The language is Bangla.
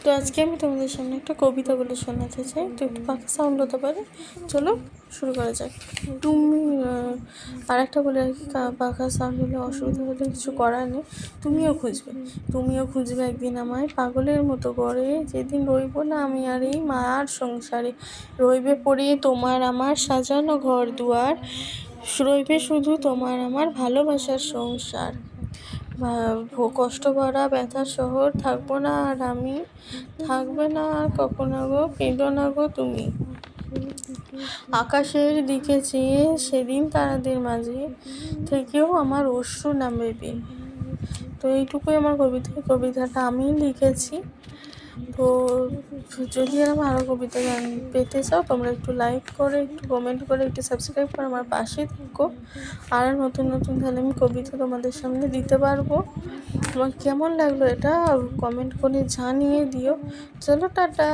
তো আজকে আমি তোমাদের সামনে একটা কবিতা বলে শোনাতে চাই, তো একটু পাখা সাউন্ড হতে পারে। চলো শুরু করা যাক। তুমি আর একটা বলে আর কি, পাখা সাউন্ড হলে অসুবিধা হলে কিছু করার নেই। তুমিও খুঁজবে একদিন আমায় পাগলের মতো করে, যেদিন রইব না আমি আর এই মায়ার সংসারে। রইবে পড়িয়ে তোমার আমার সাজানো ঘর দুয়ার, রইবে শুধু তোমার আমার ভালোবাসার সংসার। কষ্ট ভরা ব্যথার শহর থাকবো না আর আমি, থাকবে না আর কখনো গো, কেঁদো না গো তুমি। আকাশের দিকে চেয়ে সেদিন তারাদের মাঝে থেকেও আমার অশ্রু নামবে। তো এইটুকুই আমার কবিতাটা আমি লিখেছি। তো যদি এরকম আরও কবিতা পেতে চাও, তোমরা একটু লাইক করে, একটু কমেন্ট করে, একটু সাবস্ক্রাইব করে আমার পাশে থেকো। আর নতুন নতুন তাহলে আমি কবিতা তোমাদের সামনে দিতে পারবো। তোমার কেমন লাগলো এটা কমেন্ট করে জানিয়ে দিও। চলো টাটা।